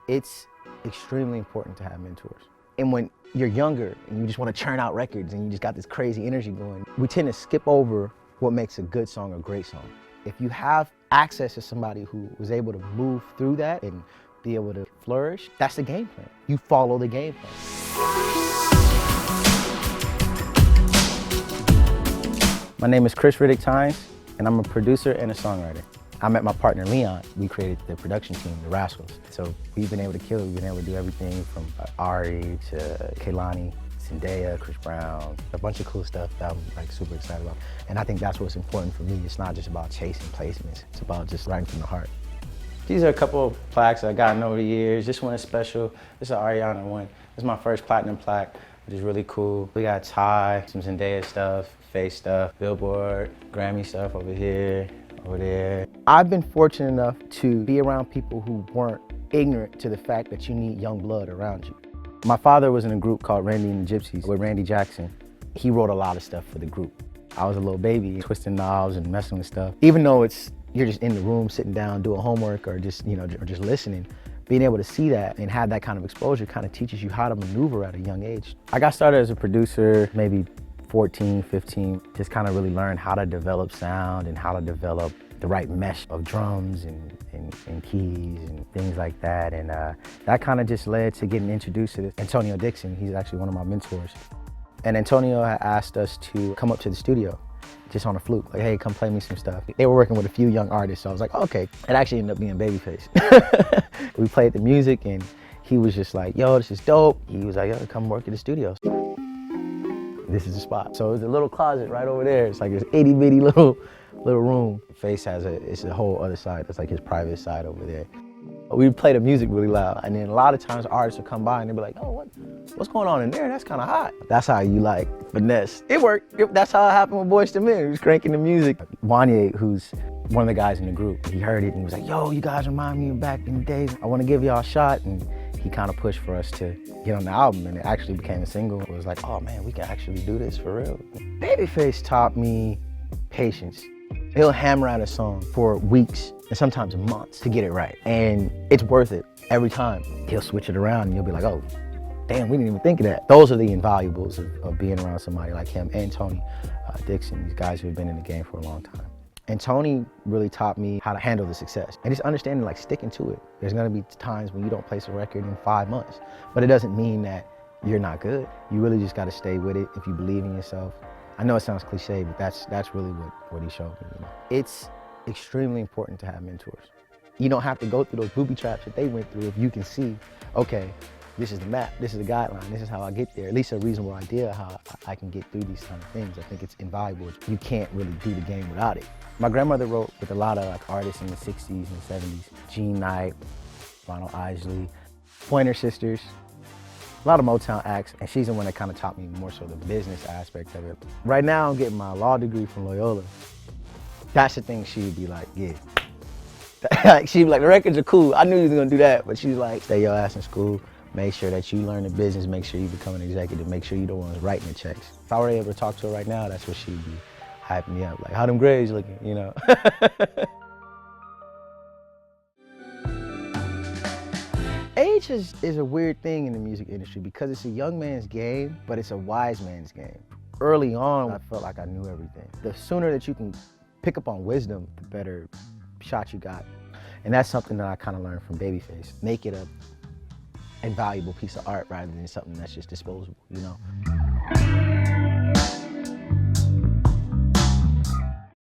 It's extremely important to have mentors. And when you're younger and you just want to churn out records and you just got this crazy energy going, we tend to skip over what makes a good song a great song. If you have access to somebody who was able to move through that and be able to flourish, that's the game plan. You follow the game plan. My name is Khris Riddick-Tynes, and I'm a producer and a songwriter. I met my partner Leon. We created the production team, the Rascals. So we've been able to kill it. We've been able to do everything from Ari to Kehlani, Zendaya, Chris Brown, a bunch of cool stuff that I'm like super excited about. And I think that's what's important for me. It's not just about chasing placements. It's about just writing from the heart. These are a couple of plaques I've gotten over the years. This one is special. This is an Ariana one. This is my first platinum plaque, which is really cool. We got Ty, some Zendaya stuff, Face stuff, Billboard, Grammy stuff over here, over there. I've been fortunate enough to be around people who weren't ignorant to the fact that you need young blood around you. My father was in a group called Randy and the Gypsies with Randy Jackson. He wrote a lot of stuff for the group. I was a little baby, twisting knobs and messing with stuff. Even though you're just in the room sitting down doing homework or just, or just listening, being able to see that and have that kind of exposure kind of teaches you how to maneuver at a young age. I got started as a producer maybe 14, 15, just kind of really learned how to develop sound and how to develop the right mesh of drums and keys and things like that. And that kind of just led to getting introduced to this. Antonio Dixon, he's actually one of my mentors. And Antonio had asked us to come up to the studio just on a fluke, like, hey, come play me some stuff. They were working with a few young artists, so I was like, oh, okay. It actually ended up being Babyface. We played the music and he was just like, yo, this is dope. He was like, yo, come work at the studio. This is the spot. So it's a little closet right over there. It's like this itty bitty little room. Face has it's a whole other side. It's like his private side over there. We play the music really loud. And then a lot of times artists would come by and they'd be like, oh, what's going on in there? That's kind of hot. That's how you like finesse. It worked. That's how it happened with Boyz II Men. He was cranking the music. Wanye, who's one of the guys in the group, he heard it and he was like, yo, you guys remind me of back in the days. I want to give y'all a shot. And he kind of pushed for us to get on the album, and it actually became a single. It was like, oh man, we can actually do this for real. Babyface taught me patience. He'll hammer out a song for weeks and sometimes months to get it right. And it's worth it every time. He'll switch it around and you'll be like, oh, damn, we didn't even think of that. Those are the invaluables of being around somebody like him and Tony Dixon, these guys who have been in the game for a long time. And Tony really taught me how to handle the success and just understanding, like, sticking to it. There's gonna be times when you don't place a record in 5 months, but it doesn't mean that you're not good. You really just gotta stay with it if you believe in yourself. I know it sounds cliche, but that's really what he showed me. It's extremely important to have mentors. You don't have to go through those booby traps that they went through if you can see, okay, this is the map, this is the guideline, this is how I get there. At least a reasonable idea how I can get through these kind of things. I think it's invaluable. You can't really do the game without it. My grandmother wrote with a lot of like artists in the 60s and 70s. Jean Knight, Ronald Isley, Pointer Sisters, a lot of Motown acts, and she's the one that kind of taught me more so the business aspect of it. Right now I'm getting my law degree from Loyola. That's the thing she would be like, yeah. Like, she'd be like, the records are cool. I knew you was gonna do that, but she's like, stay your ass in school. Make sure that you learn the business, make sure you become an executive, make sure you're the ones writing the checks. If I were able to talk to her right now, that's what she'd be hyping me up. Like, how them grades looking, you know? Age is a weird thing in the music industry because it's a young man's game, but it's a wise man's game. Early on, I felt like I knew everything. The sooner that you can pick up on wisdom, the better shot you got. And that's something that I kind of learned from Babyface. Make it a invaluable piece of art rather than something that's just disposable, you know?